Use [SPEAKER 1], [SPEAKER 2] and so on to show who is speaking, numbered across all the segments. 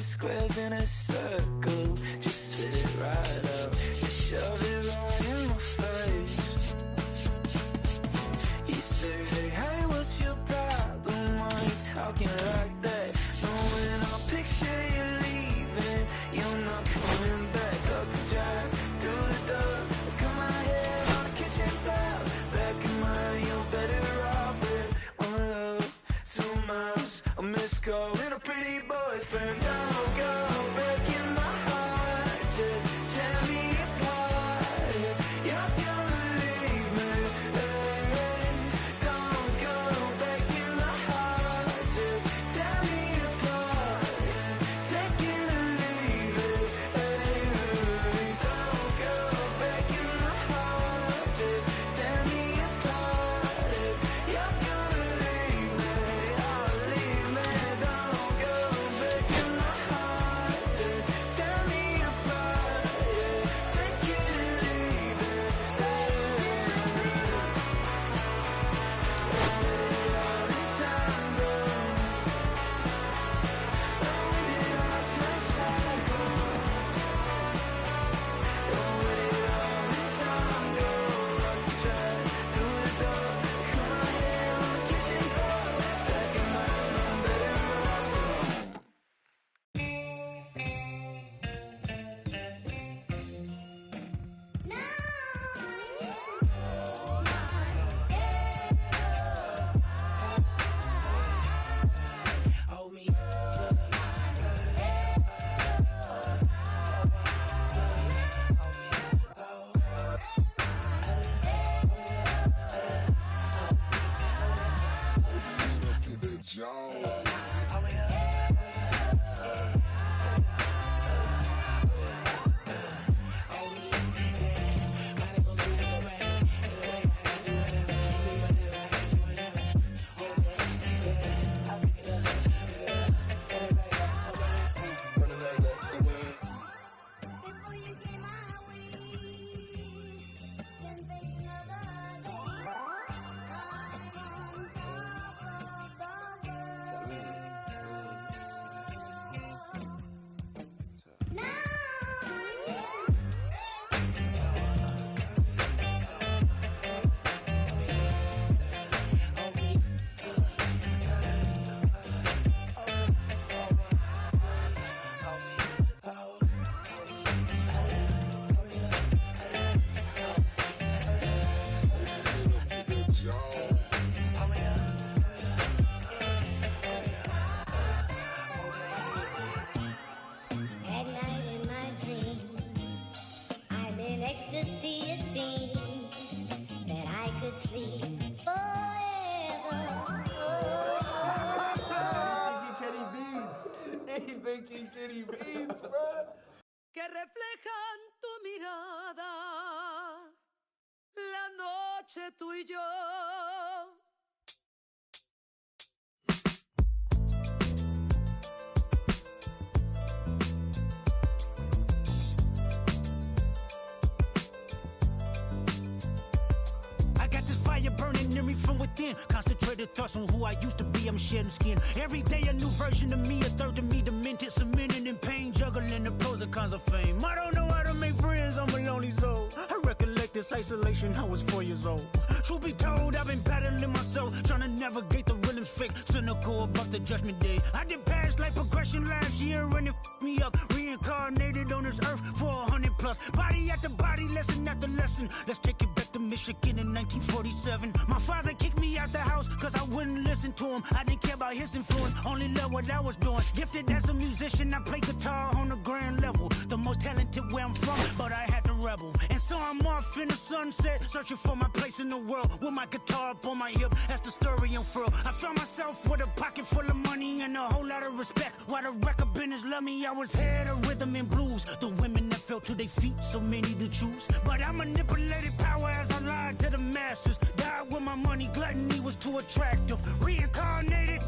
[SPEAKER 1] squares in a circle. Just spit it right up, just shove it right in my face. You say, hey, what's your problem? Why you talking like that? And when I picture you leaving, you're not coming back. Up the drive, through the door, cut my hair on the kitchen floor. Back in mine, you're better off with one love, 2 miles, a missed call, and a pretty boyfriend. Don't go breaking my heart, just tear me apart. If you're gonna leave me, hey, don't go breaking my heart, just tear me apart. Take it or leave it, hey, don't go breaking my heart, just tear me apart. If you're gonna leave me, oh, leave me. Don't go breaking my heart, just tear me apart. Yeah, take it or leave it, all this time go. When did our time cycle? Where did all this time go? Up the drive, through the door, cut my hair on the kitchen floor. Back in mine, I'm better off alone.
[SPEAKER 2] Hold me.
[SPEAKER 3] Before you came my way, can think another day. I'm on top of the world. Now, at night in my dreams, I'm in ecstasy, it seems that I could sleep forever.
[SPEAKER 4] Thinking Kitty Beats, bro.
[SPEAKER 5] que reflejan tu mirada, la noche tú y yo.
[SPEAKER 6] I got this fire burning in me from within. Concentrated thoughts on who I used to be, I'm shedding skin. Every day a new version of me, a third of me demented, cemented in pain, juggling the pros and cons of fame. I don't know how to make friends, I'm a lonely soul. I recollect this isolation, I was 4 years old. Truth be told, I've been battling myself, trying to navigate the real and fake, cynical about the judgment day. I did past life progression last year and it f***ed me up. Reincarnated on this earth for 100 plus. Body after body, lesson after lesson. Let's take it back to Michigan in 1947. My father kicked me out the house cause I wouldn't listen to him. I didn't care about his influence, only loved what I was doing. Gifted as a musician, I play guitar on the grand level. The most talented where I'm from, but I had to rebel. And so I'm off in the sunset, searching for my place in the world. With my guitar up on my hip, that's the story unfurled. I found myself with a pocket full of money and a whole lot of respect. While the record business loved me, I was head of rhythm and blues. The women that fell to their feet, so many to choose. But I manipulated power as I lied to the masses. Died with my money, gluttony was too attractive. Reincarnated.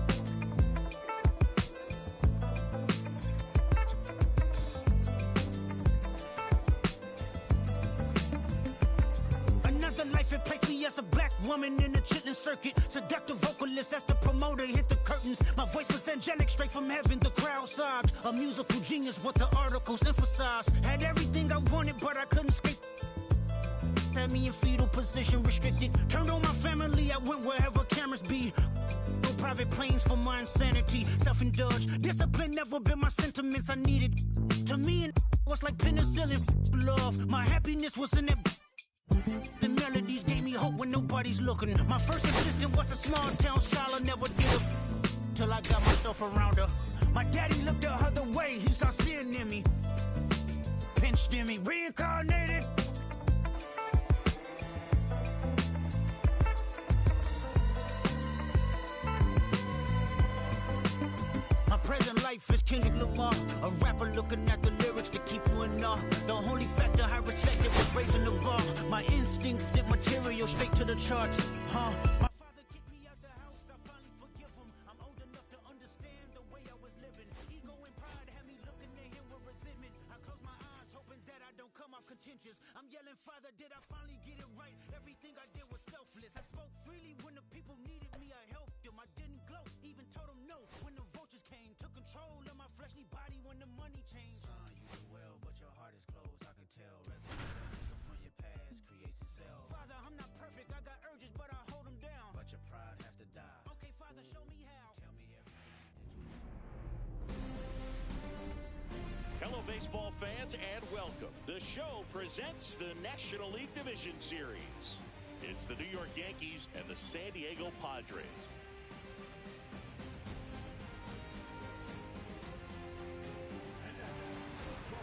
[SPEAKER 6] Another life, it placed me as a black Woman in the chitlin circuit, seductive vocalist, that's the promoter, hit the curtains. My voice was angelic, straight from heaven, the crowd sobbed. A musical genius, what the articles emphasize. Had everything I wanted, but I couldn't escape. Had me in fetal position, restricted. Turned on my family, I went wherever cameras be. No private planes for my insanity. Self-indulged, discipline never been my sentiments I needed. To me, and was like penicillin, love. My happiness was in that. The melodies gave me hope when nobody's looking. My first assistant was a small town scholar, never did it till I got myself around her. My daddy looked the other way, he saw sin in me, pinched in me, reincarnated. My present life is Kendrick Lamar, a rapper looking at the lyrics to keep you in awe. The only factor I respected was raising the bar. My instincts sent material straight to the charts, huh? My father kicked me out the house, I finally forgive him. I'm old enough to understand the way I was living. Ego and pride had me looking at him with resentment. I close my eyes, hoping that I don't come off contentious. I'm yelling, Father, did I finally get it right? Everything I did was selfless. I spoke freely when the people needed me, I helped them. I didn't gloat, even told them no when the vultures came. Took control of my fleshly body when the money changed. Son, you do well, but your heart is closed, I can tell. Resurrection from your past creates itself. Father, I'm not perfect, I got urges, but I hold them down. But your pride has to die. Okay, Father, show me how. Tell me everything.
[SPEAKER 7] Hello, baseball fans, and welcome. The show presents the National League Division Series. It's the New York Yankees and the San Diego Padres.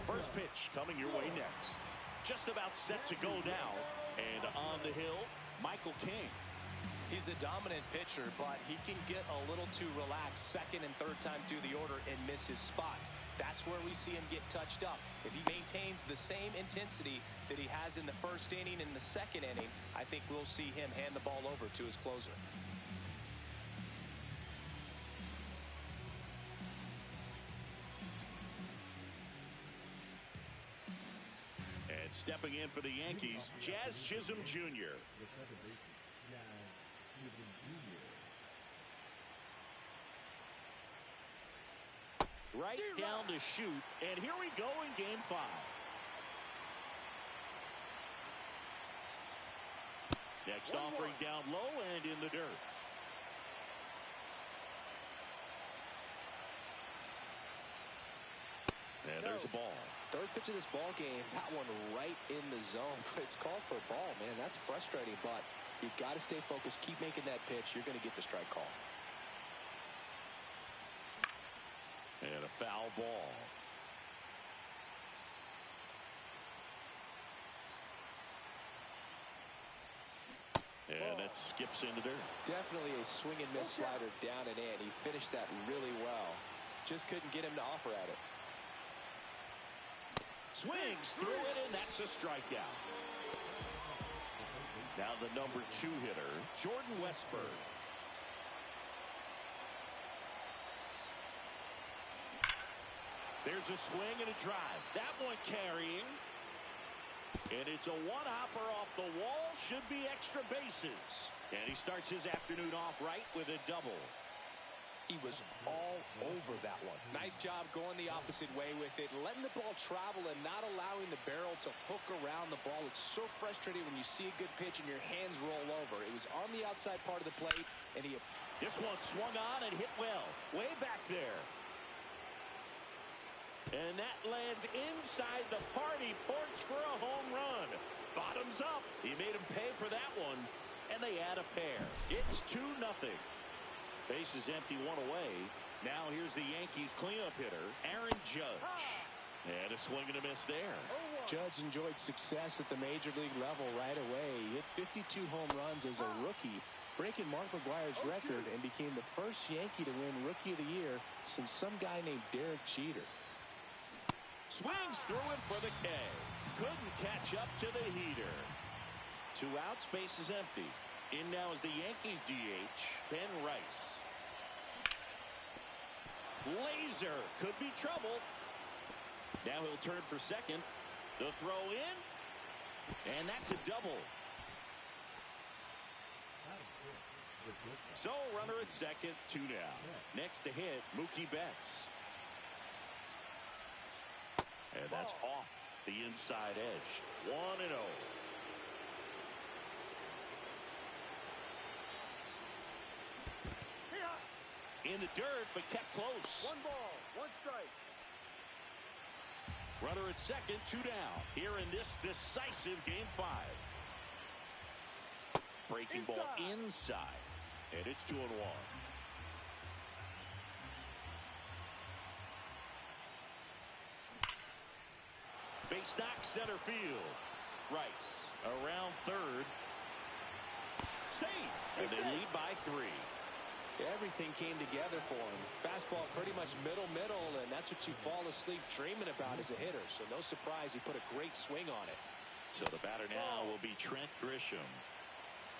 [SPEAKER 7] First pitch coming your way next. Just about set to go now. And on the hill, Michael King.
[SPEAKER 8] He's a dominant pitcher, but he can get a little too relaxed second and third time through the order and miss his spots. That's where we see him get touched up. If he maintains the same intensity that he has in the first inning and the second inning, I think we'll see him hand the ball over to his closer.
[SPEAKER 7] And stepping in for the Yankees, Jazz Chisholm Jr. Right down to shoot, and here we go in Game 5. Next offering down low and in the dirt. And there's a ball.
[SPEAKER 8] Third pitch of this ball game, that one right in the zone. But it's called for a ball, man. That's frustrating, but you got to stay focused. Keep making that pitch. You're going to get the strike call.
[SPEAKER 7] And a foul ball. And that skips into dirt.
[SPEAKER 8] Definitely a swing and miss slider down and in. He finished that really well. Just couldn't get him to offer at it.
[SPEAKER 7] Swings through it, and that's a strikeout. Now the number 2 hitter, Jordan Westburg. There's a swing and a drive. That one carrying. And it's a one-hopper off the wall. Should be extra bases. And he starts his afternoon off right with a double.
[SPEAKER 8] He was all over that one. Nice job going the opposite way with it, letting the ball travel and not allowing the barrel to hook around the ball. It's so frustrating when you see a good pitch and your hands roll over. It was on the outside part of the plate, and he...
[SPEAKER 7] This one swung on and hit well. Way back there. And that lands inside the party porch for a home run. Bottoms up. He made him pay for that one, and they add a pair. It's 2-0. Base is empty, one away. Now here's the Yankees cleanup hitter, Aaron Judge. And a swing and a miss there.
[SPEAKER 8] Judge enjoyed success at the major league level right away. He hit 52 home runs as a rookie, breaking Mark McGwire's record, and became the first Yankee to win Rookie of the Year since some guy named Derek Jeter.
[SPEAKER 7] Swings through it for the K. Couldn't catch up to the heater. 2 outs, base is empty. In now is the Yankees DH, Ben Rice. Laser could be trouble. Now he'll turn for second. The throw in, and that's a double. So runner at second, 2 down. Next to hit, Mookie Betts. And that's off the inside edge. 1-0. In the dirt, but kept close.
[SPEAKER 4] 1 ball, 1 strike.
[SPEAKER 7] Runner at second, 2 down. Here in this decisive Game 5. Breaking ball inside. And it's 2-1. Base knock center field. Rice around third. Safe. And they lead by 3.
[SPEAKER 8] Everything came together for him. Fastball pretty much middle, and that's what you fall asleep dreaming about as a hitter. So no surprise he put a great swing on it.
[SPEAKER 7] So the batter now will be Trent Grisham.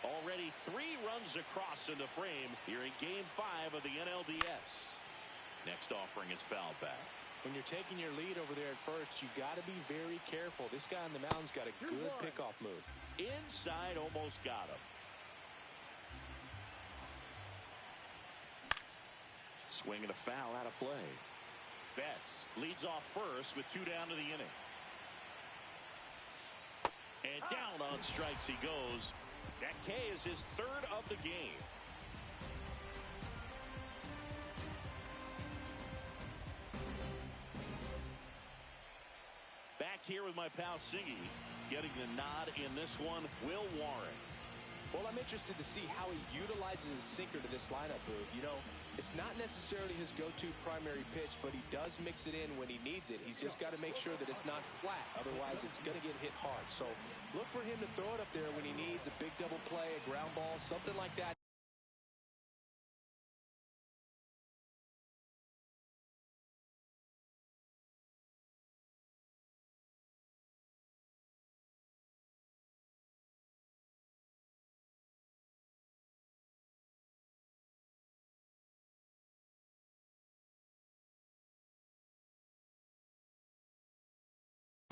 [SPEAKER 7] Already 3 runs across in the frame here in Game 5 of the NLDS. Next offering is fouled back.
[SPEAKER 8] When you're taking your lead over there at first, you got to be very careful. This guy on the mound's got a good pickoff move.
[SPEAKER 7] Inside, almost got him. Swinging a foul out of play. Betts leads off first with 2 down to the inning. And down on strikes he goes. That K is his 3rd of the game. Back here with my pal Siggy. Getting the nod in this one, Will Warren.
[SPEAKER 8] Well, I'm interested to see how he utilizes his sinker to this lineup, Boog. You know, it's not necessarily his go-to primary pitch, but he does mix it in when he needs it. He's just got to make sure that it's not flat. Otherwise, it's going to get hit hard. So look for him to throw it up there when he needs a big double play, a ground ball, something like that.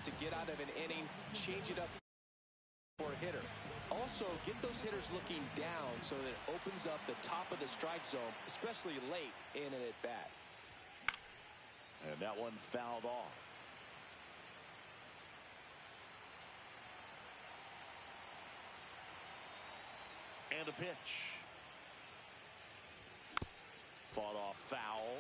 [SPEAKER 8] To get out of an inning, change it up for a hitter. Also, get those hitters looking down so that it opens up the top of the strike zone, especially late in an at-bat.
[SPEAKER 7] And that one fouled off. And a pitch. Fought off foul.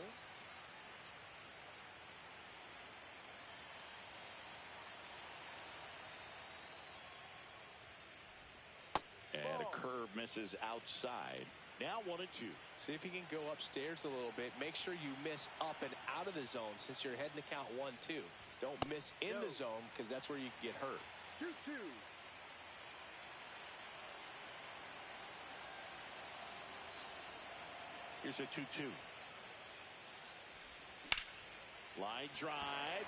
[SPEAKER 7] And a curve misses outside. Now 1-2.
[SPEAKER 8] See if he can go upstairs a little bit. Make sure you miss up and out of the zone since you're heading to count 1-2. Don't miss in the zone because that's where you can get hurt.
[SPEAKER 4] 2-2.
[SPEAKER 7] Here's a 2-2. Line drive.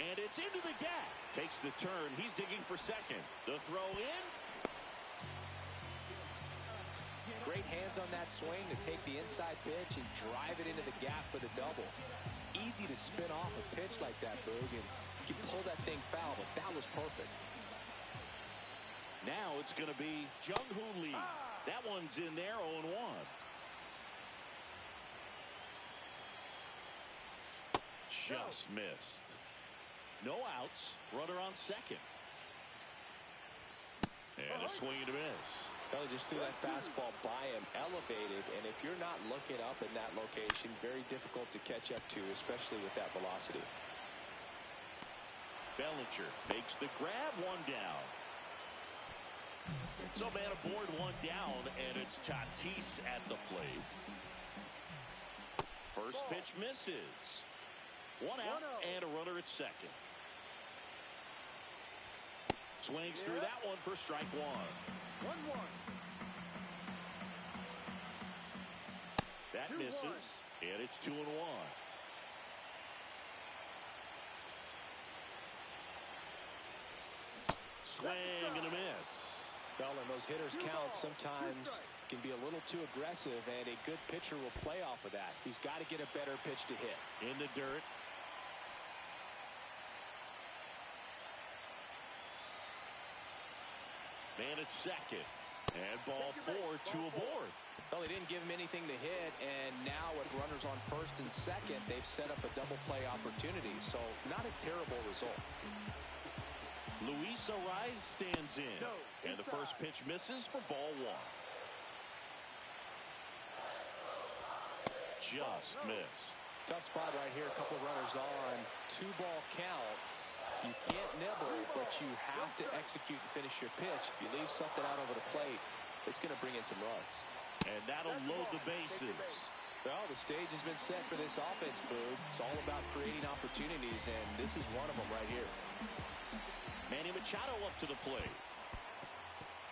[SPEAKER 7] And it's into the gap. Takes the turn. He's digging for second. The throw in.
[SPEAKER 8] Great hands on that swing to take the inside pitch and drive it into the gap for the double. It's easy to spin off a pitch like that, Boog, and you can pull that thing foul, but that was perfect.
[SPEAKER 7] Now it's going to be Jung-Hoo Lee. That one's in there, 0-1. Just missed. No outs. Runner on second. And a swing and a miss.
[SPEAKER 8] Well, he just threw that fastball by him, elevated, and if you're not looking up in that location, very difficult to catch up to, especially with that velocity.
[SPEAKER 7] Bellinger makes the grab, 1 down. So man aboard, 1 down, and it's Tatis at the plate. First pitch misses. 1 out and a runner at second. Swings through that one for strike 1.
[SPEAKER 4] 1-1.
[SPEAKER 7] That misses, and it's 2-1. Swing and a miss.
[SPEAKER 8] Well, and those hitters count sometimes can be a little too aggressive, and a good pitcher will play off of that. He's got to get a better pitch to hit.
[SPEAKER 7] In the dirt. Man at second. And ball 4, 2 aboard.
[SPEAKER 8] Well, they didn't give him anything to hit, and now with runners on first and second, they've set up a double play opportunity, so not a terrible result.
[SPEAKER 7] Luis Ariz stands in, and the first pitch misses for ball 1. Just missed.
[SPEAKER 8] Tough spot right here. A couple of runners on. 2-ball count. You can't nibble, but you have to execute and finish your pitch. If you leave something out over the plate, it's going to bring in some runs.
[SPEAKER 7] And that'll load the bases.
[SPEAKER 8] Well, the stage has been set for this offense, Boog. It's all about creating opportunities, and this is one of them right here.
[SPEAKER 7] Manny Machado up to the plate.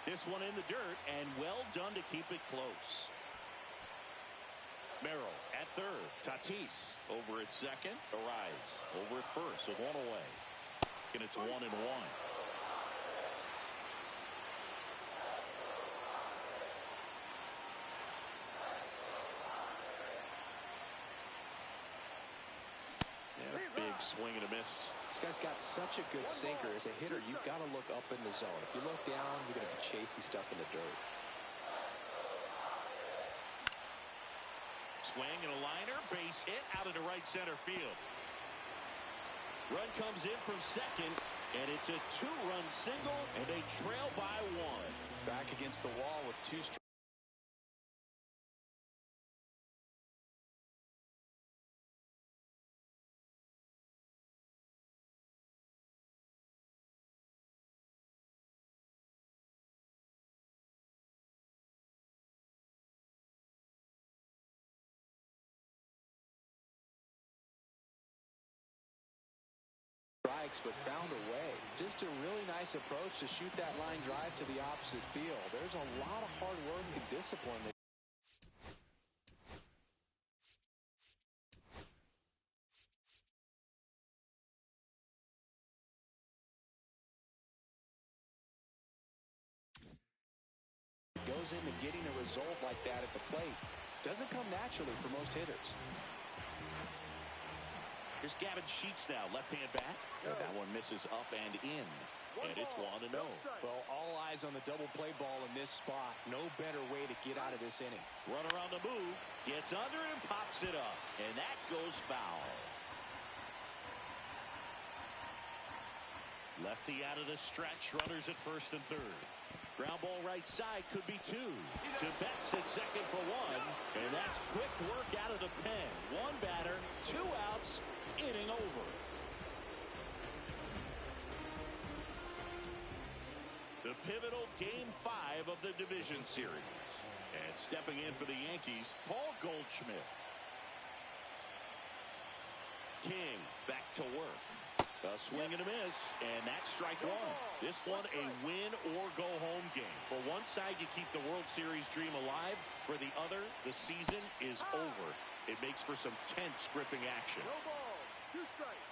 [SPEAKER 7] This one in the dirt, and well done to keep it close. Merrill at third. Tatis over at second. Ariz over at first with one away. And it's 1-1. Big swing and a miss.
[SPEAKER 8] This guy's got such a good sinker. As a hitter, you've got to look up in the zone. If you look down, you're going to be chasing stuff in the dirt.
[SPEAKER 7] Swing and a liner. Base hit out into right center field. Run comes in from second, and it's a 2-run single, and they trail by 1.
[SPEAKER 8] Back against the wall with 2 strikes. But found a way. Just a really nice approach to shoot that line drive to the opposite field. There's a lot of hard work and discipline that goes into getting a result like that at the plate. Doesn't come naturally for most hitters.
[SPEAKER 7] Here's Gavin Sheets now, left-hand bat. And that one misses up and in. And it's 1-0.
[SPEAKER 8] Well, all eyes on the double play ball in this spot. No better way to get out of this inning.
[SPEAKER 7] Runner on the move. Gets under it and pops it up. And that goes foul. Lefty out of the stretch. Runners at first and third. Ground ball right side, could be 2. To Betts at second for 1. And that's quick work out of the pen. 1 batter, 2 outs. Inning over. The pivotal Game 5 of the division series. And stepping in for the Yankees, Paul Goldschmidt. King back to work. A swing and a miss, and that's strike 1. This one a win or go home game. For one side, you keep the World Series dream alive. For the other, the season is over. It makes for some tense, gripping action.
[SPEAKER 4] No ball. 2 strikes.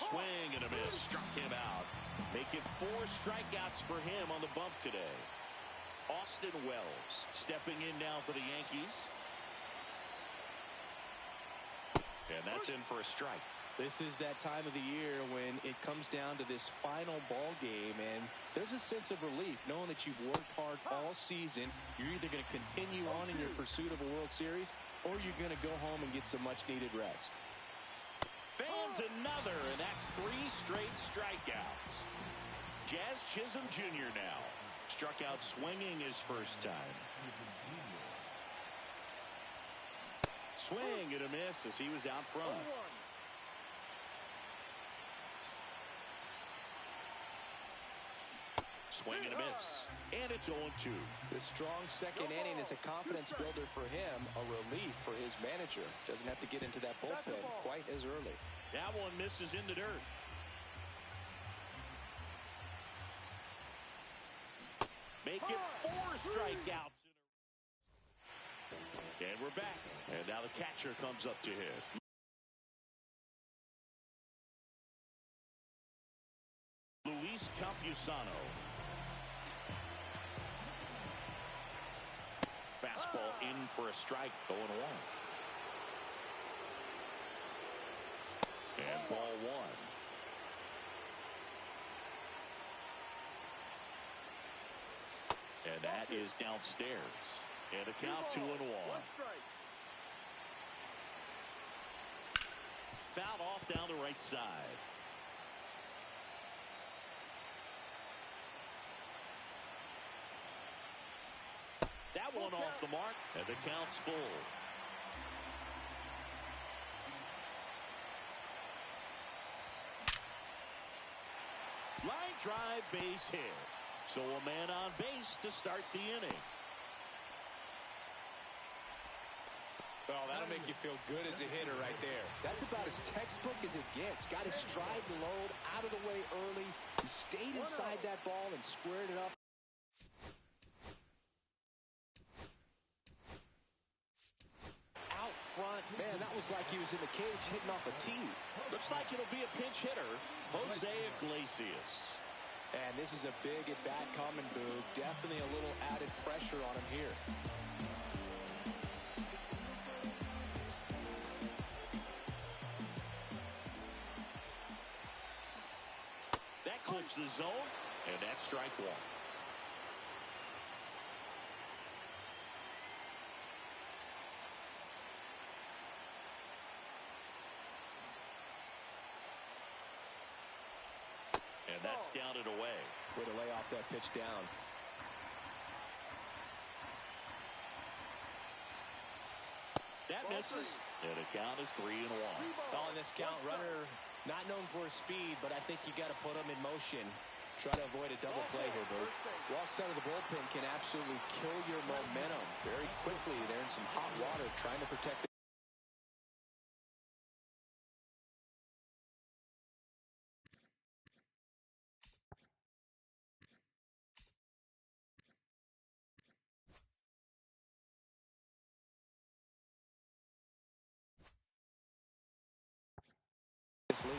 [SPEAKER 7] Swing and a miss. Struck him out. Make it 4 strikeouts for him on the bump today. Austin Wells stepping in now for the Yankees. And that's in for a strike.
[SPEAKER 8] This is that time of the year when it comes down to this final ball game, and there's a sense of relief knowing that you've worked hard all season. You're either going to continue on in your pursuit of a World Series, or you're going to go home and get some much-needed rest.
[SPEAKER 7] Fans another, and that's 3 straight strikeouts. Jazz Chisholm Jr. now. Struck out swinging his first time. Swing and a miss as he was out front. Swing and a miss. And it's 0-2.
[SPEAKER 8] The strong second inning is a confidence builder for him, a relief for his manager. Doesn't have to get into that bullpen quite as early.
[SPEAKER 7] That one misses in the dirt. Make it 4 strikeouts. And we're back. And now the catcher comes up to hit. Luis Campusano. Fastball in for a strike, 0-1. And ball 1. And that is downstairs. And a count 2-1.
[SPEAKER 4] One strike.
[SPEAKER 7] Fouled off down the right side. That one off the mark, and the count's full. Line drive, base hit. So a man on base to start the inning.
[SPEAKER 8] Well, that'll make you feel good as a hitter right there. That's about as textbook as it gets. Got his stride and load out of the way early. He stayed inside that ball and squared it up. Out front, man, that was like he was in the cage hitting off a tee.
[SPEAKER 7] Looks like it'll be a pinch hitter, Jose Iglesias.
[SPEAKER 8] And this is a big at-bat coming, Boog. Definitely a little added pressure on him here.
[SPEAKER 7] That clips the zone, and that's strike one. And that's down and away.
[SPEAKER 8] Way to lay off that pitch down.
[SPEAKER 7] That misses, and the count is 3-1.
[SPEAKER 8] On this count, runner not known for his speed, but I think you got to put him in motion. Try to avoid a double play here, Bert. Walks out of the bullpen can absolutely kill your momentum very quickly. They're in some hot water trying to protect the lead.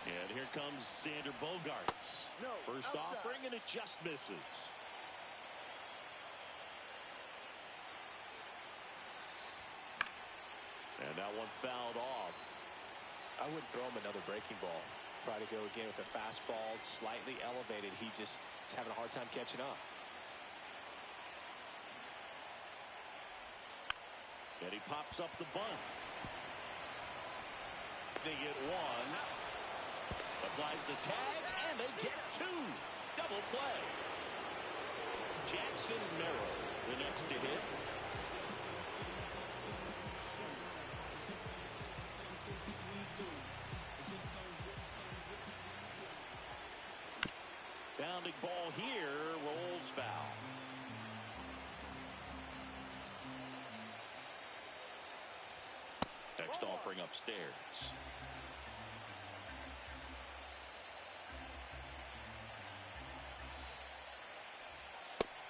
[SPEAKER 7] And here comes Sander Bogarts.
[SPEAKER 4] No,
[SPEAKER 7] First
[SPEAKER 4] outside.
[SPEAKER 7] offering, and it just misses. And that one fouled off.
[SPEAKER 8] I wouldn't throw him another breaking ball. Try to go again with a fastball slightly elevated. He just is having a hard time catching up.
[SPEAKER 7] And he pops up the bunt. They get one. Applies the tag, and they get two. Double play. Jackson Merrill, the next to hit. Bounding ball here, rolls foul. Next offering upstairs.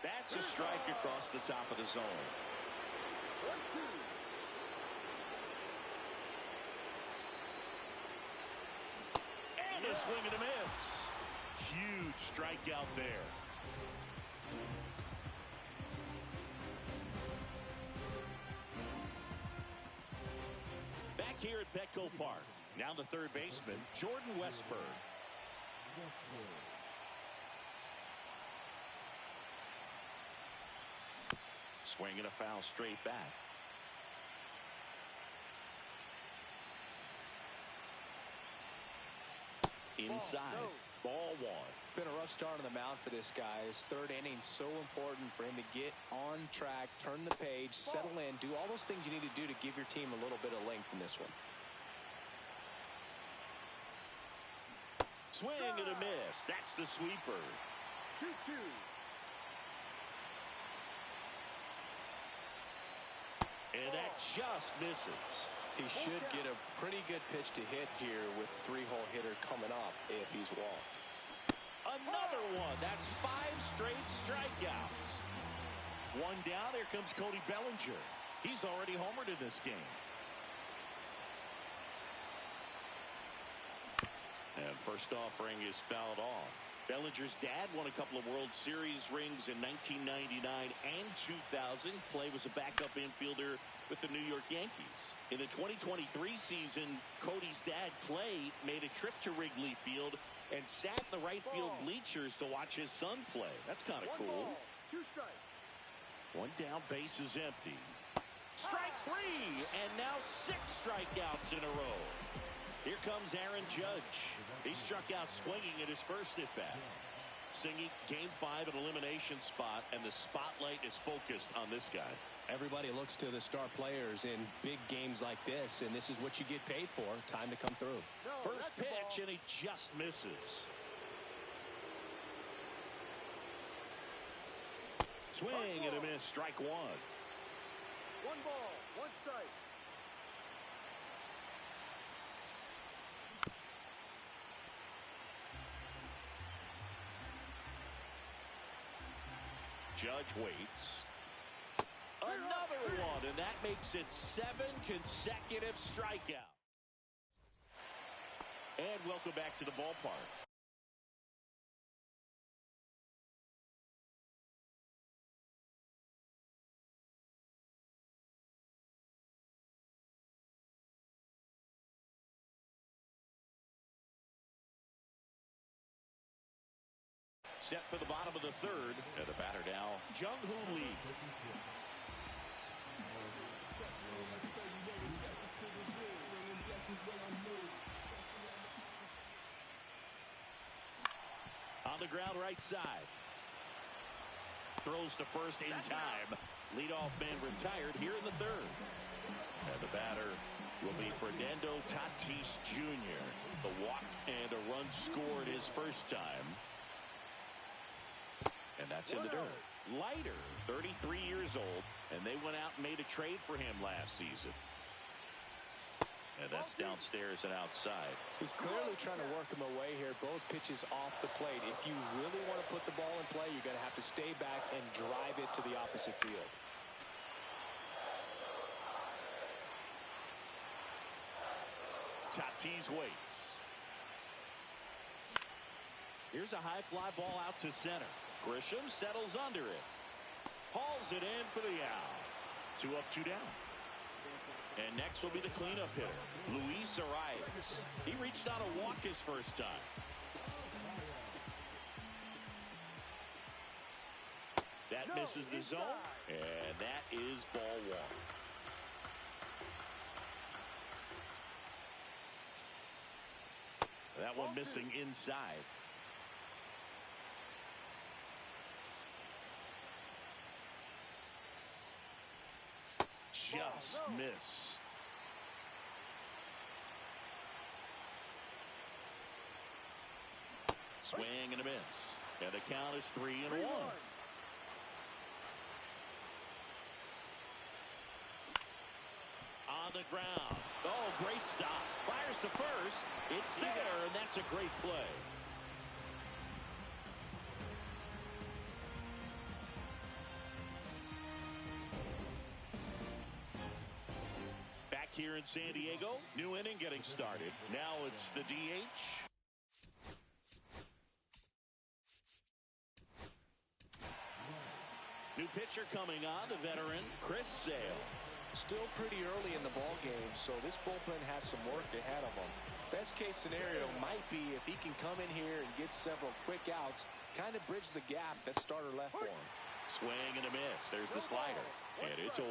[SPEAKER 7] That's a strike across the top of the zone.
[SPEAKER 4] 1-2.
[SPEAKER 7] And a swing and a miss. Huge strikeout there. Back here at Petco Park. Now the third baseman, Jordan Westburg. Swing and a foul straight back. Inside. Ball one.
[SPEAKER 8] Been a rough start on the mound for this guy. His third inning so important for him to get on track, turn the page, settle in, do all those things you need to do to give your team a little bit of length in this one.
[SPEAKER 7] Swing and a miss. That's the sweeper.
[SPEAKER 4] 2-2.
[SPEAKER 7] And that just misses.
[SPEAKER 8] He should get a pretty good pitch to hit here with three-hole hitter coming up if he's walked.
[SPEAKER 7] Another one. That's 5 straight strikeouts. One down. Here comes Cody Bellinger. He's already homered in this game. And first offering is fouled off. Bellinger's dad won a couple of World Series rings in 1999 and 2000. Clay was a backup infielder with the New York Yankees. In the 2023 season, Cody's dad, Clay, made a trip to Wrigley Field and sat in the right field bleachers to watch his son play. That's kind of cool.
[SPEAKER 4] 2 strikes.
[SPEAKER 7] One down, base is empty. Strike 3, and now 6 strikeouts in a row. Here comes Aaron Judge. He struck out swinging at his first at-bat. Singing Game 5 an elimination spot, and the spotlight is focused on this guy.
[SPEAKER 8] Everybody looks to the star players in big games like this, and this is what you get paid for. Time to come through.
[SPEAKER 7] First pitch, and he just misses. Swing and a miss, strike 1.
[SPEAKER 4] 1 ball, 1 strike.
[SPEAKER 7] Judge waits. Another one, and that makes it 7 consecutive strikeouts. And welcome back to the ballpark. Set for the bottom of the 3rd, and the batter now, Jung-Hoo Lee. On the ground right side. Throws to first in time. Leadoff man retired here in the 3rd. And the batter will be Fernando Tatis Jr. The walk and a run scored his first time. And that's in the dirt. Leiter, 33 years old, and they went out and made a trade for him last season. And that's downstairs and outside.
[SPEAKER 8] He's clearly trying to work him away here. Both pitches off the plate. If you really want to put the ball in play, you're going to have to stay back and drive it to the opposite field.
[SPEAKER 7] Tatis waits. Here's a high fly ball out to center. Grisham settles under it. Hauls it in for the out. 2 up, 2 down. And next will be the cleanup hitter, Luis Arias. He reached out a walk his first time. That misses the zone, and that is ball 1. That one missing inside. Just missed. Swing and a miss. And the count is 3-1. On the ground. Oh, great stop. Fires to first. It's there, and that's a great play. Here in San Diego, new inning getting started. Now it's the DH. New pitcher coming on, the veteran Chris Sale.
[SPEAKER 8] Still pretty early in the ball game, so this bullpen has some work ahead of him. Best case scenario might be if he can come in here and get several quick outs, kind of bridge the gap that starter left for him.
[SPEAKER 7] Swing and a miss. There's the slider, and it's 0-1.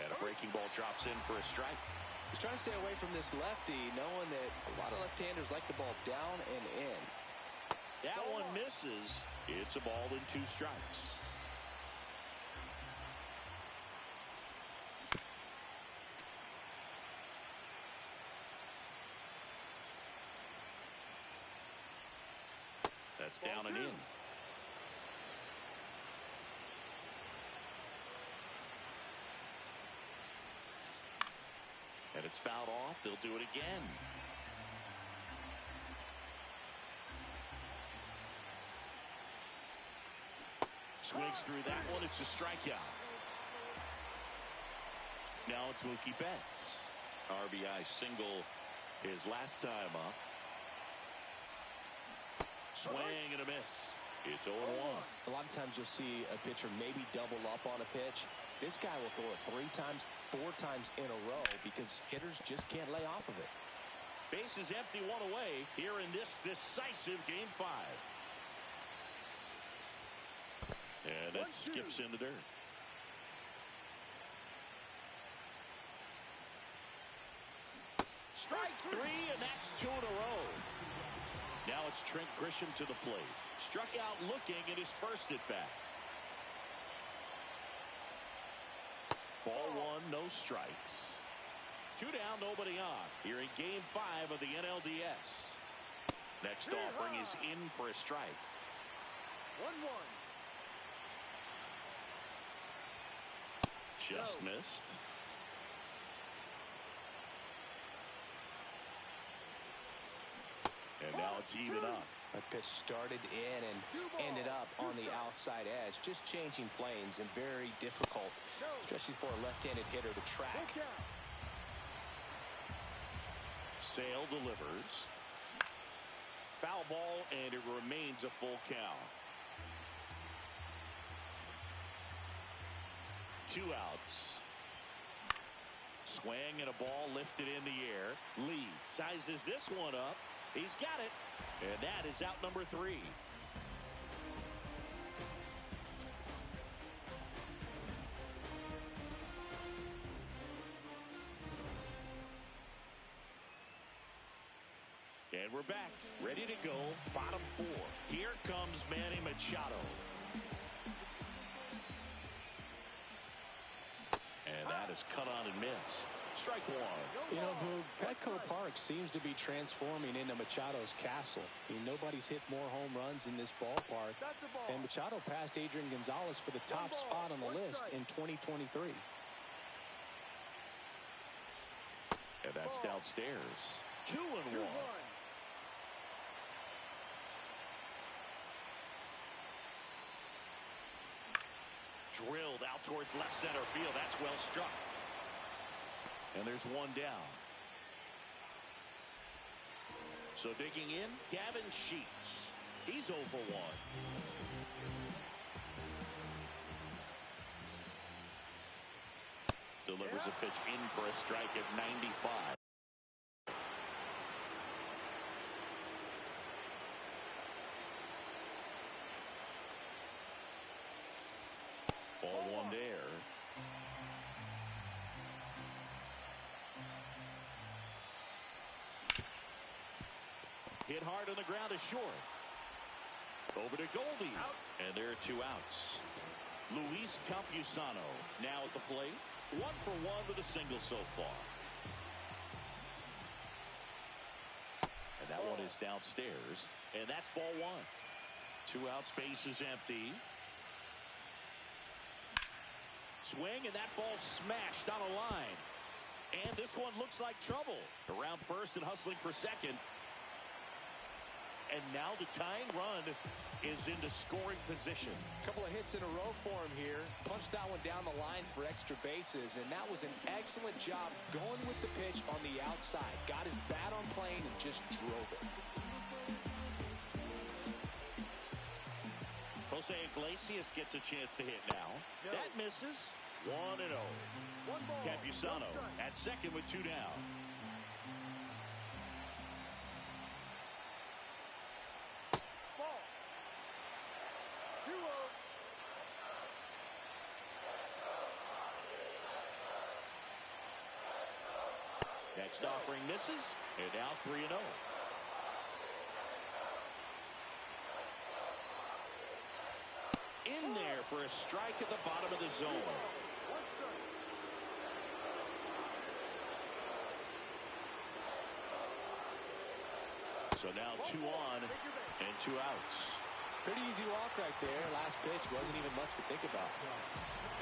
[SPEAKER 7] And a breaking ball drops in for a strike.
[SPEAKER 8] He's trying to stay away from this lefty, knowing that a lot of left-handers like the ball down and in.
[SPEAKER 7] That one misses. It's a ball and 2 strikes. That's down and in. And it's fouled off. They'll do it again. Swings through that one. It's a strikeout. Now it's Mookie Betts. RBI single his last time up. Swing and a miss. It's 0-1.
[SPEAKER 8] A lot of times you'll see a pitcher maybe double up on a pitch. This guy will throw it 3 times, 4 times in a row because hitters just can't lay off of it.
[SPEAKER 7] Bases empty, 1 away here in this decisive Game 5. And that skips in the dirt. Strike 3, and that's 2 in a row. Now it's Trent Grisham to the plate. Struck out looking at his first at bat. Ball 1, no strikes. 2 down, nobody on. Here in Game 5 of the NLDS. Next offering is in for a strike.
[SPEAKER 4] 1-1.
[SPEAKER 7] Just missed. And now it's even up.
[SPEAKER 8] That pitch started in and ended up on the outside edge. Just changing planes and very difficult, especially for a left-handed hitter to track.
[SPEAKER 7] Sale delivers. Foul ball, and it remains a full count. 2 outs. Swing and a ball lifted in the air. Lee sizes this one up. He's got it. And that is out number 3. And we're back, ready to go, bottom 4. Here comes Manny Machado. And that is cut on and missed. Strike 1.
[SPEAKER 8] You know, Boog, Petco Park seems to be transforming into Machado's castle. I mean, nobody's hit more home runs in this ballpark. And Machado passed Adrian Gonzalez for the top spot on the list in 2023.
[SPEAKER 7] And that's downstairs. 2-1. Drilled out towards left center field. That's well struck. And there's 1 down. So digging in, Gavin Sheets. He's 0 for 1. Delivers a pitch in for a strike at 95. Ball 1 there. Hit hard on the ground is short. Over to Goldie. And there are 2 outs. Luis Campusano now at the plate. 1 for 1 with a single so far. And that one is downstairs. And that's ball 1. 2 outs, base is empty. Swing, and that ball smashed on a line. And this one looks like trouble. Around first and hustling for second. And now the tying run is into scoring position.
[SPEAKER 8] A couple of hits in a row for him here. Punched that one down the line for extra bases, and that was an excellent job going with the pitch on the outside. Got his bat on plane and just drove it.
[SPEAKER 7] Jose Iglesias gets a chance to hit now. That misses. 1-0. Campusano at second with 2 down. Next offering misses, and now 3-0. In there for a strike at the bottom of the zone. So now 2 on and 2 outs.
[SPEAKER 8] Pretty easy walk right there. Last pitch wasn't even much to think about.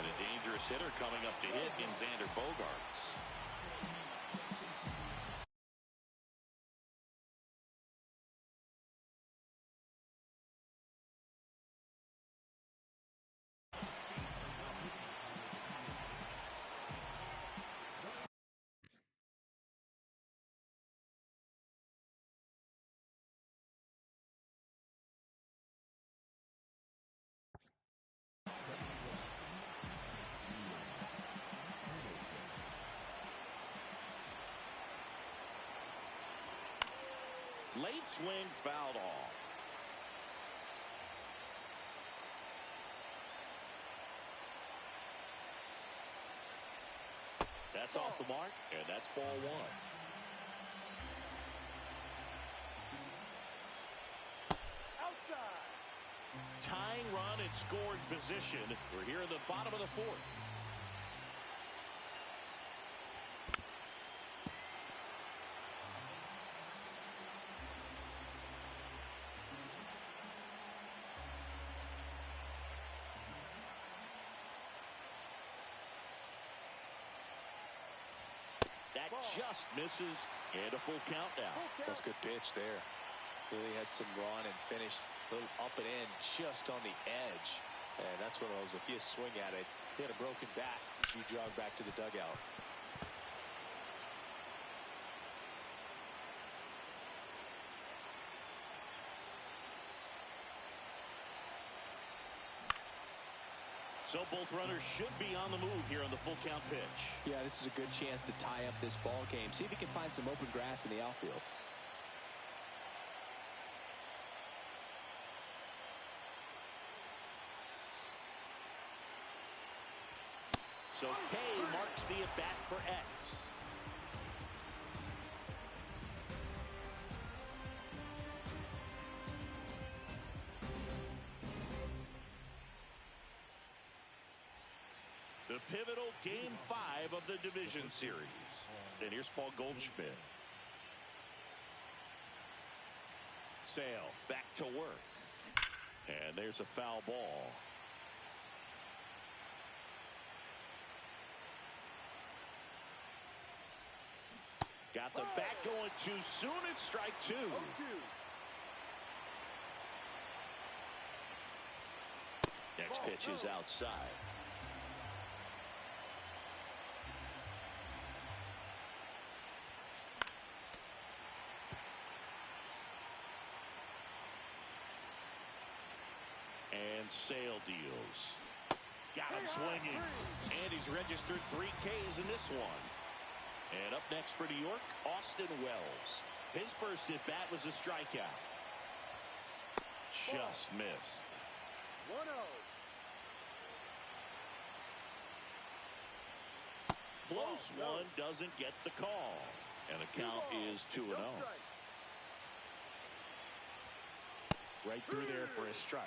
[SPEAKER 7] And a dangerous hitter coming up to hit in Xander Bogaerts. Late swing fouled off. That's off the mark, and that's ball one.
[SPEAKER 4] Outside.
[SPEAKER 7] Tying run in scoring position. We're here in the bottom of the fourth. That just misses, and a full count now.
[SPEAKER 8] That's a good pitch there. Really had some run and finished a little up and in just on the edge. And that's one of those, if you swing at it, he had a broken bat, you jog back to the dugout.
[SPEAKER 7] So both runners should be on the move here on the full count pitch.
[SPEAKER 8] Yeah, this is a good chance to tie up this ball game. See if he can find some open grass in the outfield.
[SPEAKER 7] So K marks the at-bat for X. The pivotal Game 5 of the division series. And here's Paul Goldschmidt. Sale back to work. And there's a foul ball. Got the bat going too soon. It's strike two. Next pitch is outside. And Sale deals. Got him swinging. And he's registered 3 Ks in this one. And up next for New York, Austin Wells. His first at-bat was a strikeout. Just missed.
[SPEAKER 4] 1-0.
[SPEAKER 7] Close one doesn't get the call. And the count is 2-0. Right through there for a strike.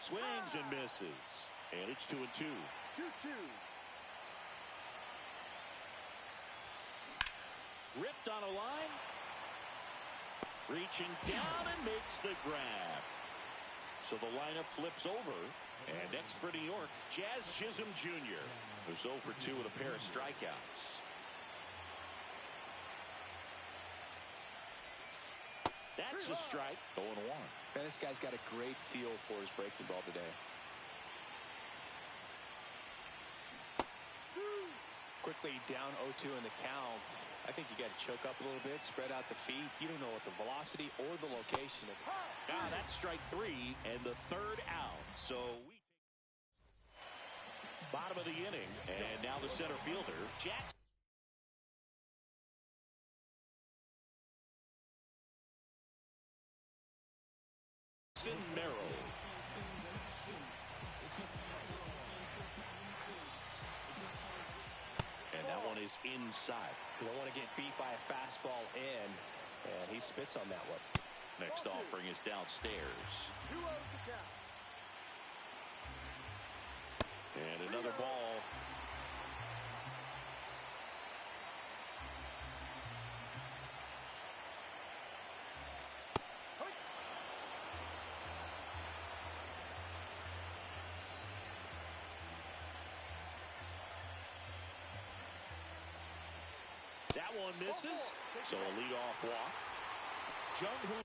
[SPEAKER 7] Swings and misses. And it's 2-2.
[SPEAKER 4] 2-2.
[SPEAKER 7] Ripped on a line. Reaching down and makes the grab. So the lineup flips over. And next for New York, Jazz Chisholm Jr., who's 0 for 2 with a pair of strikeouts. That's a strike. 0-1.
[SPEAKER 8] Man, this guy's got a great feel for his breaking ball today. Quickly down 0-2 in the count. I think you got to choke up a little bit, spread out the feet. You don't know what the velocity or the location of it.
[SPEAKER 7] Now that's strike 3 and the third out. So we bottom of the inning, and now the center fielder, Jackson. Merrill. And that one is inside.
[SPEAKER 8] You don't want to get beat by a fastball in, and he spits on that one.
[SPEAKER 7] Next offering is downstairs.
[SPEAKER 4] 2-0 to count.
[SPEAKER 7] And another ball. That one misses. So a leadoff walk. Jung-Hoo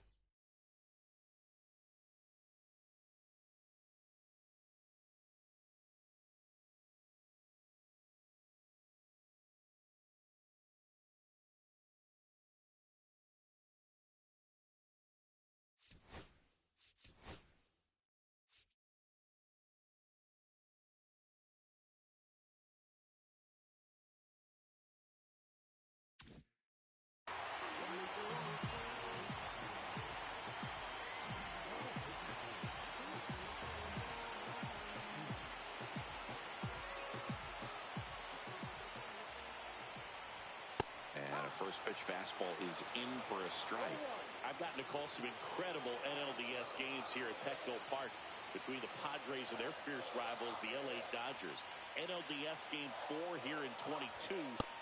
[SPEAKER 7] first pitch fastball is in for a strike. I've gotten to call some incredible NLDS games here at Petco Park between the Padres and their fierce rivals, the LA Dodgers. NLDS Game 4 here in 22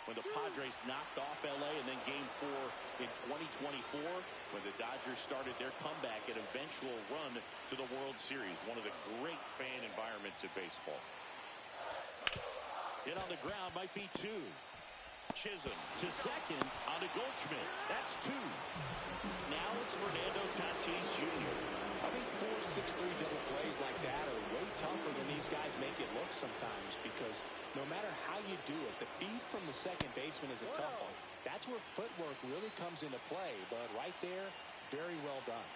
[SPEAKER 7] when the Padres knocked off LA, and then Game 4 in 2024 when the Dodgers started their comeback and eventual run to the World Series. One of the great fan environments in baseball. Hit on the ground might be 2. Chisholm to second on to Goldschmidt. That's 2. Now it's Fernando Tatis Jr.
[SPEAKER 8] I think 4 6-3 double plays like that are way tougher than these guys make it look sometimes, because no matter how you do it, the feed from the second baseman is a tough one. That's where footwork really comes into play, but right there, very well done.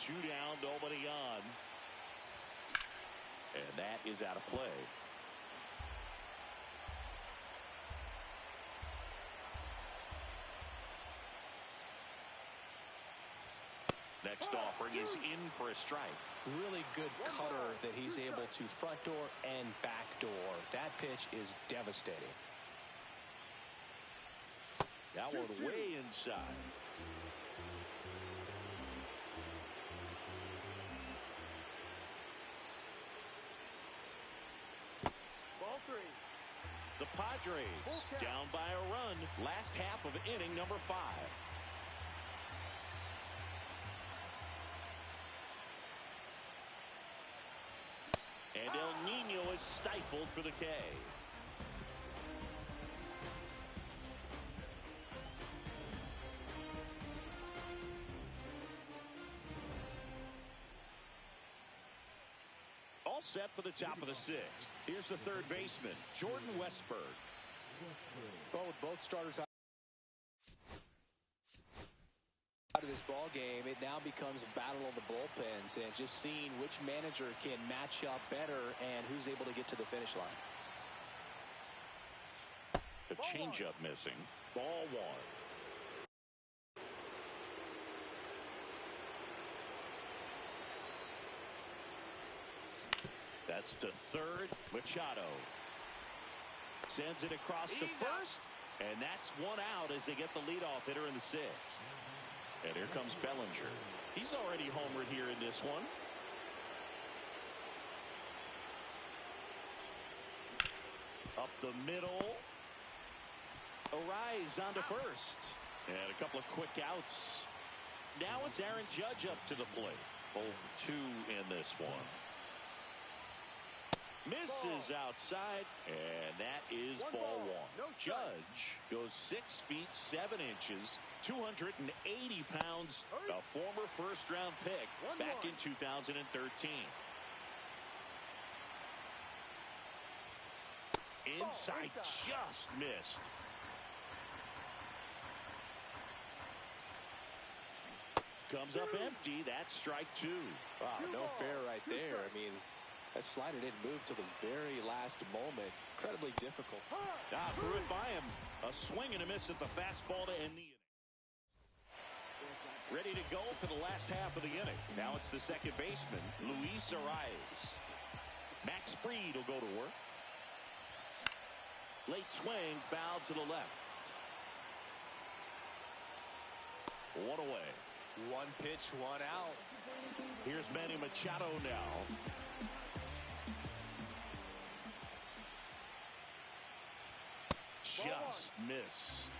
[SPEAKER 7] 2 down, nobody on. And that is out of play. Next offering is in for a strike.
[SPEAKER 8] Really good cutter that he's able to front door and back door. That pitch is devastating.
[SPEAKER 7] That one way inside.
[SPEAKER 4] Ball 3.
[SPEAKER 7] The Padres down by a run. Last half of inning number 5. And El Nino is stifled for the K. All set for the top of the 6th. Here's the third baseman, Jordan Westburg.
[SPEAKER 8] Well, with both starters out of this ball game, it now becomes a battle of the bullpens and just seeing which manager can match up better and who's able to get to the finish line.
[SPEAKER 7] The changeup missing. Ball 1. That's to third. Machado sends it across to first, and that's 1 out as they get the leadoff hitter in the 6th. And here comes Bellinger. He's already homered here in this one. Up the middle. Arise onto first. And a couple of quick outs. Now it's Aaron Judge up to the plate. 0 for 2 in this one. Misses outside, and that is ball 1. Judge goes 6 feet 7 inches, 280 pounds, a former first-round pick back in 2013. Inside, just missed. Comes up empty. That's strike 2.
[SPEAKER 8] Wow, no fair right there. I mean, that slider didn't move till the very last moment. Incredibly difficult.
[SPEAKER 7] Threw it by him. A swing and a miss at the fastball to end the inning. Ready to go for the last half of the inning. Now it's the second baseman, Luis Arias. Max Fried will go to work. Late swing, foul to the left. 1 away.
[SPEAKER 8] 1 pitch, 1 out.
[SPEAKER 7] Here's Manny Machado now. Just missed.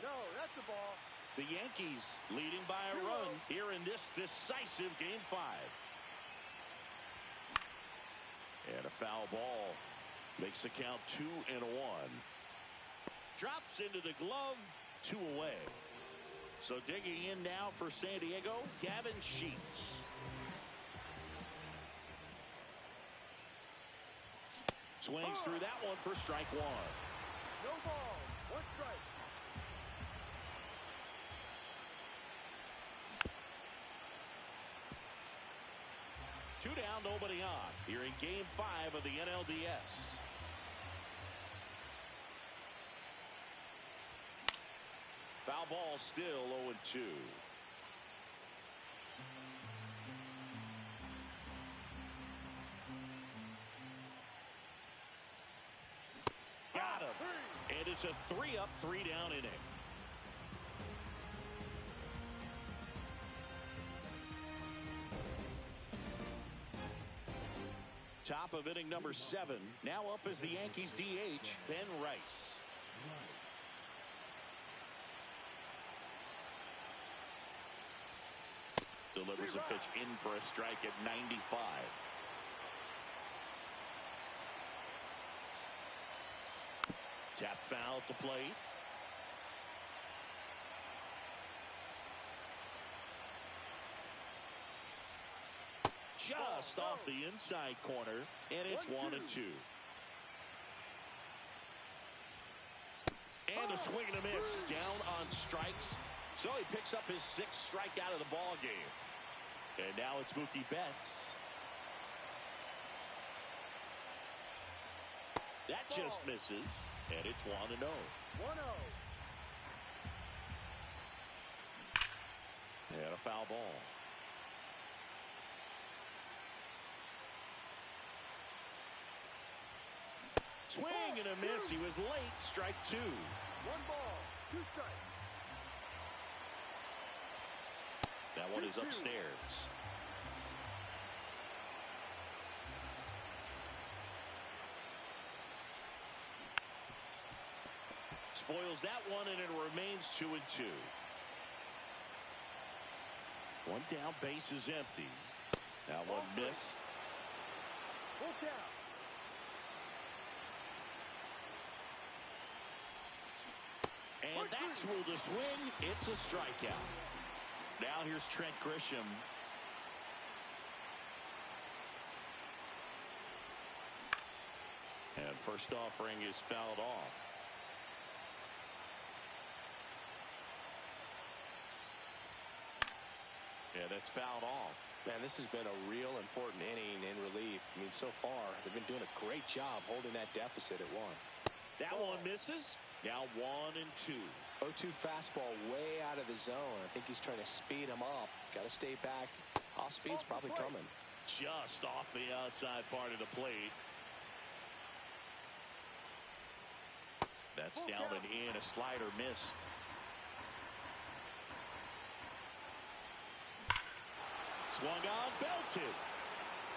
[SPEAKER 4] No, that's the ball.
[SPEAKER 7] The Yankees leading by a run here in this decisive Game 5. And a foul ball makes the count 2-1. Drops into the glove, 2 away. So digging in now for San Diego, Gavin Sheets. Swings through that one for strike 1.
[SPEAKER 4] No ball. 1 strike.
[SPEAKER 7] Two down, nobody on. Here in Game 5 of the NLDS. Foul ball still 0-2. it's a 3-up, 3-down inning. Top of inning number 7. Now up is the Yankees DH, Ben Rice. Delivers a pitch in for a strike at 95. Tap foul at the plate. Just off the inside corner, and it's 1-2. And a swing and a miss down on strikes. So he picks up his 6th strikeout of the ball game. And now it's Mookie Betts. That just misses, and it's 1-0.
[SPEAKER 4] 1-0.
[SPEAKER 7] And a foul ball. Swing and a miss. He was late. Strike 2.
[SPEAKER 4] 1 ball, 2 strikes.
[SPEAKER 7] That one is upstairs. Spoils that one, and it remains 2-2. One down, base is empty. That one missed.
[SPEAKER 4] Full count.
[SPEAKER 7] And that's ruled a swing. It's a strikeout. Now here's Trent Grisham. And first offering is fouled off. Yeah, that's fouled off.
[SPEAKER 8] Man, this has been a real important inning in relief. I mean, so far, they've been doing a great job holding that deficit at 1.
[SPEAKER 7] That one misses. Now 1-2.
[SPEAKER 8] 0-2 fastball way out of the zone. I think he's trying to speed him up. Got to stay back. Off speed's probably coming.
[SPEAKER 7] Just off the outside part of the plate. That's down and in. A slider missed. Swung on, belted.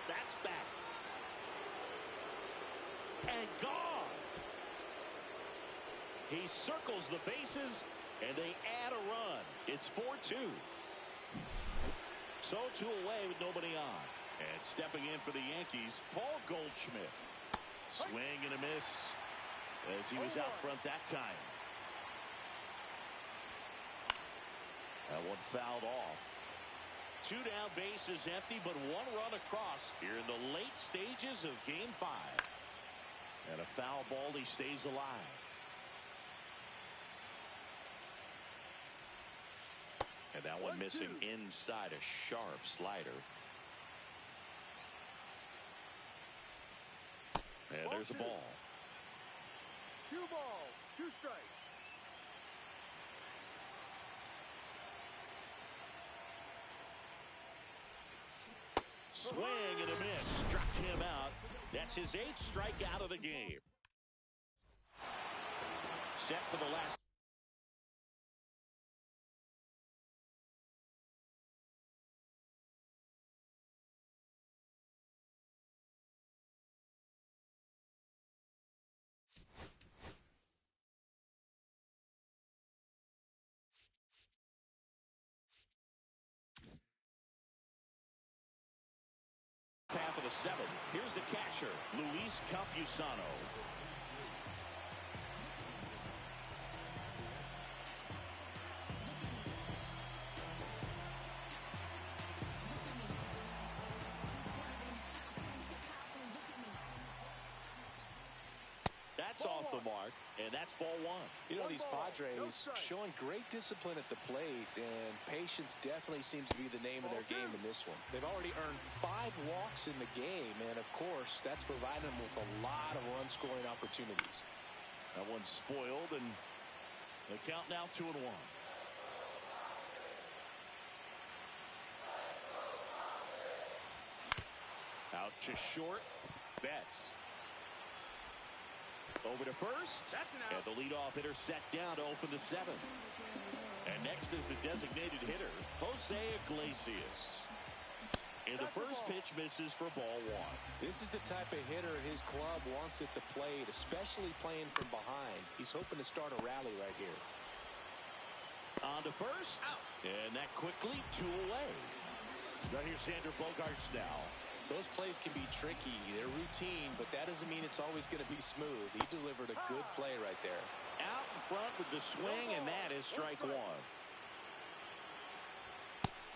[SPEAKER 7] That's back. And gone. He circles the bases, and they add a run. It's 4-2. So 2 away with nobody on. And stepping in for the Yankees, Paul Goldschmidt. Swing and a miss as he was out front that time. That one fouled off. 2 down, bases empty, but 1 run across here in the late stages of Game 5. And a foul ball, he stays alive. And that one missing inside a sharp slider. And there's a ball.
[SPEAKER 4] 2 balls, 2 strikes.
[SPEAKER 7] Swing and a miss. Struck him out. That's his 8th strikeout of the game. Set for the last. Half of the 7th. Here's the catcher, Luis Campusano. That's off the mark, and that's ball 1.
[SPEAKER 8] You know, these Padres showing great discipline at the plate, and patience definitely seems to be the name of their game in this one. They've already earned 5 walks in the game, and of course, that's provided them with a lot of run-scoring opportunities.
[SPEAKER 7] That one's spoiled, and the count now 2-1. Out to short. Betts. 0-2 Over to first. And the leadoff hitter set down to open the seventh. And next is the designated hitter, Jose Iglesias. And the first pitch misses for ball one.
[SPEAKER 8] This is the type of hitter his club wants at the plate, especially playing from behind. He's hoping to start a rally right here.
[SPEAKER 7] On to first. And that quickly, 2 away. Right here, Xander Bogaerts now.
[SPEAKER 8] Those plays can be tricky. They're routine, but that doesn't mean it's always going to be smooth. He delivered a good play right there.
[SPEAKER 7] Out in front with the swing, and that is strike one.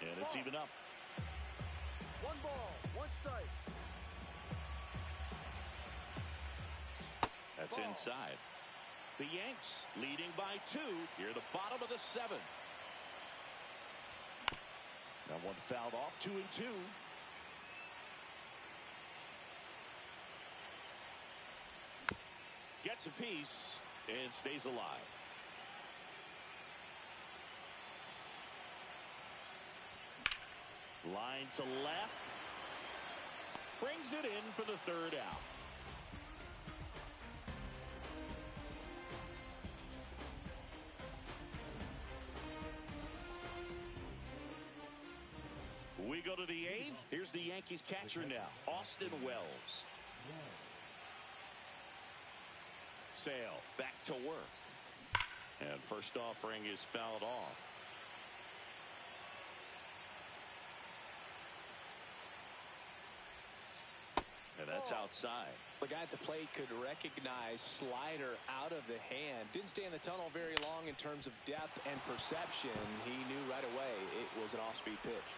[SPEAKER 7] And it's even up.
[SPEAKER 4] 1 ball, 1 strike.
[SPEAKER 7] That's inside. The Yanks leading by 2 here at the bottom of the 7th. That one fouled off, 2-2. Gets a piece and stays alive. Line to left. Brings it in for the 3rd out. We go to the 8th. Here's the Yankees catcher now, Austin Wells. Sale back to work. And first offering is fouled off. And that's outside.
[SPEAKER 8] The guy at the plate could recognize slider out of the hand. Didn't stay in the tunnel very long in terms of depth and perception. He knew right away it was an off-speed pitch.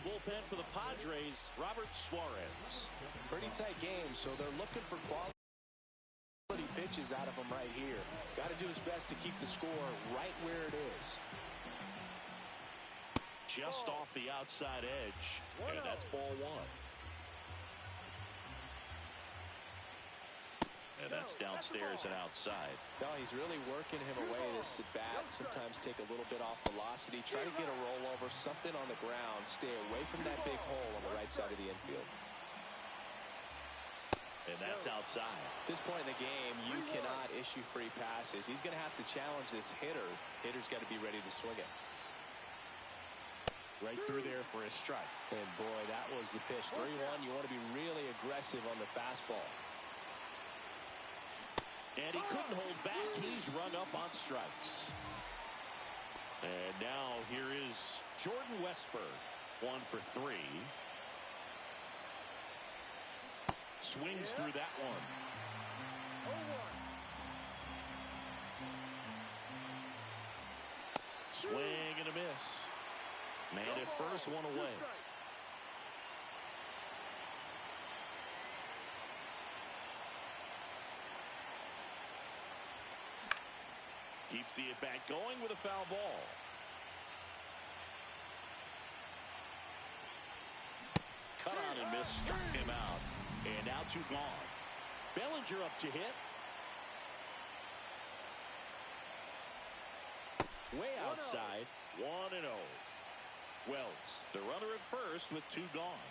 [SPEAKER 7] Bullpen for the Padres, Robert Suarez.
[SPEAKER 8] Pretty tight game, so they're looking for quality pitches out of him right here. Got to do his best to keep the score right where it is.
[SPEAKER 7] Just off the outside edge, and that's ball 1. And that's downstairs and outside.
[SPEAKER 8] No, he's really working him away this at bat. Sometimes take a little bit off velocity. Try to get a rollover, something on the ground. Stay away from that big hole on the right side of the infield.
[SPEAKER 7] And that's outside.
[SPEAKER 8] At this point in the game, you cannot issue free passes. He's going to have to challenge this hitter. Hitter's got to be ready to swing it.
[SPEAKER 7] Right through there for a strike.
[SPEAKER 8] And boy, that was the pitch. 3-1. You want to be really aggressive on the fastball.
[SPEAKER 7] And he couldn't hold back. He's rung up on strikes. And now here is Jordan Westburg. 1 for 3. Swings through that one. Swing and a miss. Man at first, 1 away. Keeps the at-bat going with a foul ball. Cut on and miss, struck him out. And now 2 gone. Bellinger up to hit. Way outside, 1-0. Wells, the runner at first with 2 gone.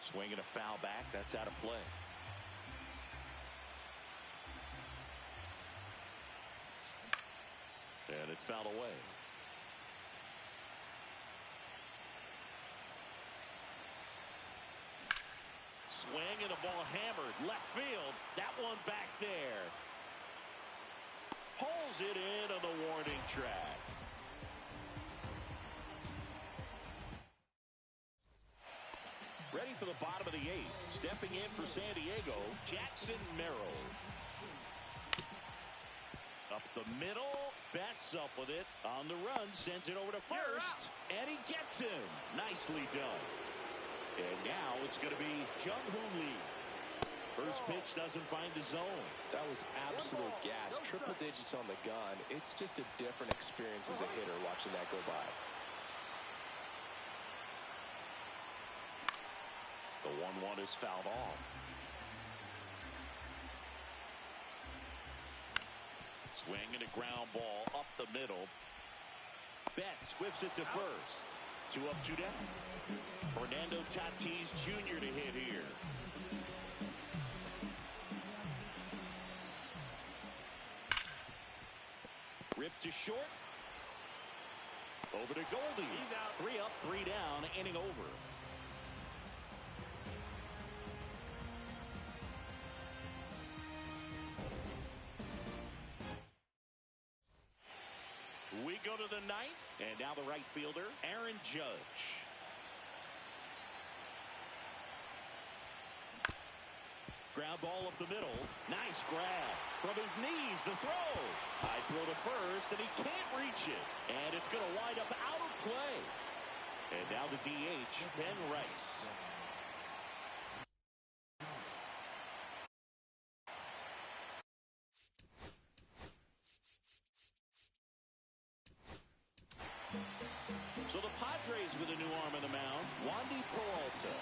[SPEAKER 7] Swinging a foul back, that's out of play. And it's fouled away. Swing and a ball hammered left field. That one back there. Pulls it in on the warning track. Ready for the bottom of the 8th. Stepping in for San Diego, Jackson Merrill. Up the middle, bats up with it. On the run, sends it over to first. And he gets him. Nicely done. And now it's going to be Jung-Hoo Lee. First pitch doesn't find the zone.
[SPEAKER 8] That was absolute gas. Triple digits on the gun. It's just a different experience as a hitter watching that go by.
[SPEAKER 7] The 1-1 is fouled off. Swing and a ground ball up the middle. Betts whips it to first. 2 up, 2 down. Fernando Tatis Jr. to hit here. Ripped to short. Over to Goldie. He's out. 3 up, 3 down, inning over. We go to the 9th, and now the right fielder, Aaron Judge. Ground ball up the middle. Nice grab. From his knees, the throw. High throw to first, and he can't reach it. And it's going to wind up out of play. And now the DH, Ben Rice. So the Padres with a new arm in the mound, Wandy Peralta.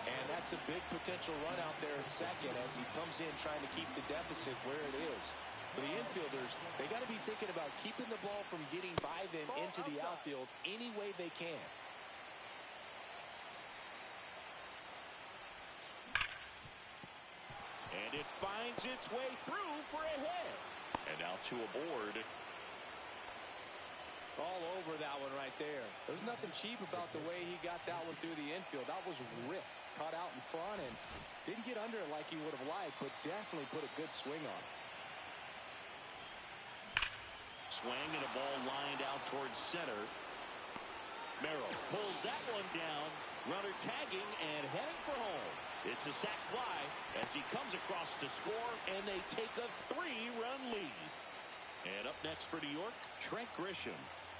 [SPEAKER 8] And that's a big potential run out there at second as he comes in trying to keep the deficit where it is. For the infielders, they got to be thinking about keeping the ball from getting by them into the outfield any way they can.
[SPEAKER 7] And it finds its way through for a hit. And now 2 aboard.
[SPEAKER 8] All over that one right there. There's nothing cheap about the way he got that one through the infield. That was ripped, caught out in front, and didn't get under it like he would have liked, but definitely put a good swing on it.
[SPEAKER 7] Swing and a ball lined out towards center. Merrill pulls that one down. Runner tagging and heading for home. It's a sac fly as he comes across to score, and they take a 3-run lead. And up next for New York, Trent Grisham.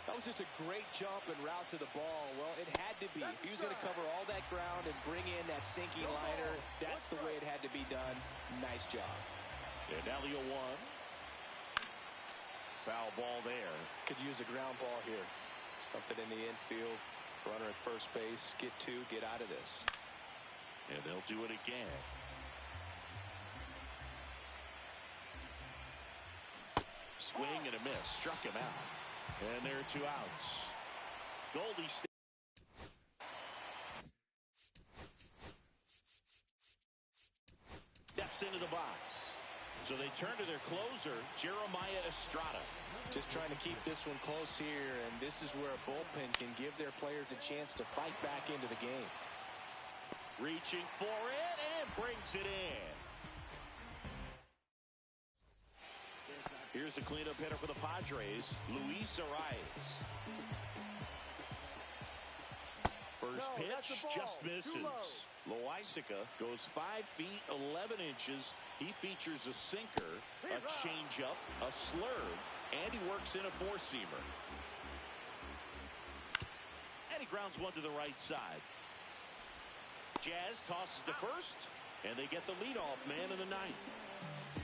[SPEAKER 8] That was just a great jump and route to the ball. Well, it had to be. If he was going to cover all that ground and bring in that sinking liner, that's the way it had to be done. Nice job.
[SPEAKER 7] And now the 0-1. Foul ball there.
[SPEAKER 8] Could use a ground ball here. Something in the infield. Runner at first base. Get 2, get out of this.
[SPEAKER 7] And they'll do it again. Swing and a miss. Struck him out. And there are 2 outs. Goldie steps into the box. So they turn to their closer, Jeremiah Estrada.
[SPEAKER 8] Just trying to keep this one close here, and this is where a bullpen can give their players a chance to fight back into the game.
[SPEAKER 7] Reaching for it and brings it in. Here's the cleanup hitter for the Padres, Luis Arias. First pitch just misses. Loisaca goes 5 feet 11 inches. He features a sinker, a changeup, a slurve, and he works in a 4-seamer. And he grounds one to the right side. Jazz tosses to first, and they get the leadoff man in the 9th.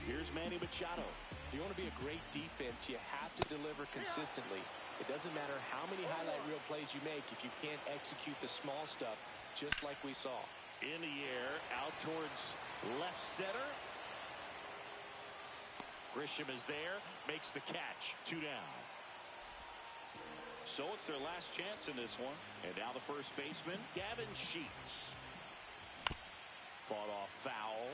[SPEAKER 7] Here's Manny Machado.
[SPEAKER 8] If you want to be a great defense, you have to deliver consistently. It doesn't matter how many highlight reel plays you make if you can't execute the small stuff, just like we saw.
[SPEAKER 7] In the air, out towards left center. Grisham is there, makes the catch. 2 down. So it's their last chance in this one. And now the first baseman, Gavin Sheets. Fought off foul.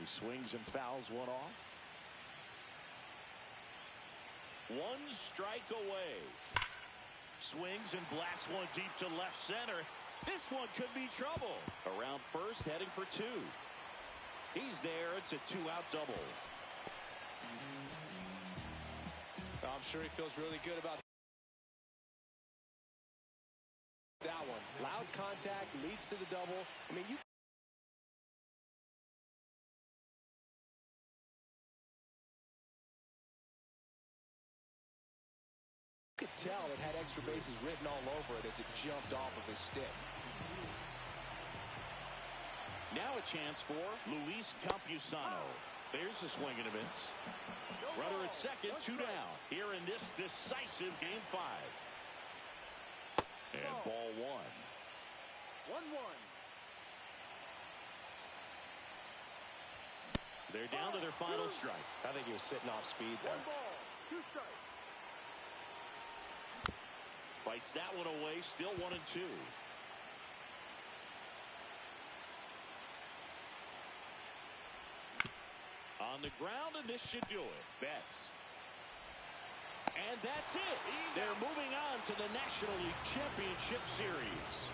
[SPEAKER 7] He swings and fouls one off. 1 strike away. Swings and blasts one deep to left center. This one could be trouble. Around first, heading for 2. He's there. It's a 2-out double.
[SPEAKER 8] I'm sure he feels really good about that one. Loud contact leads to the double. I mean, you could tell it had extra bases written all over it as it jumped off of his stick.
[SPEAKER 7] Now a chance for Luis Campusano. There's the swing and a miss. Runner at second, 2 down. Here in this decisive Game 5. And ball 1.
[SPEAKER 4] 1-1.
[SPEAKER 7] They're down to their final strike.
[SPEAKER 8] I think he was sitting off speed there.
[SPEAKER 4] 1 ball, 2 strikes.
[SPEAKER 7] Fights that one away, still 1-2. On the ground, and this should do it. Betts. And that's it. They're moving on to the National League Championship Series.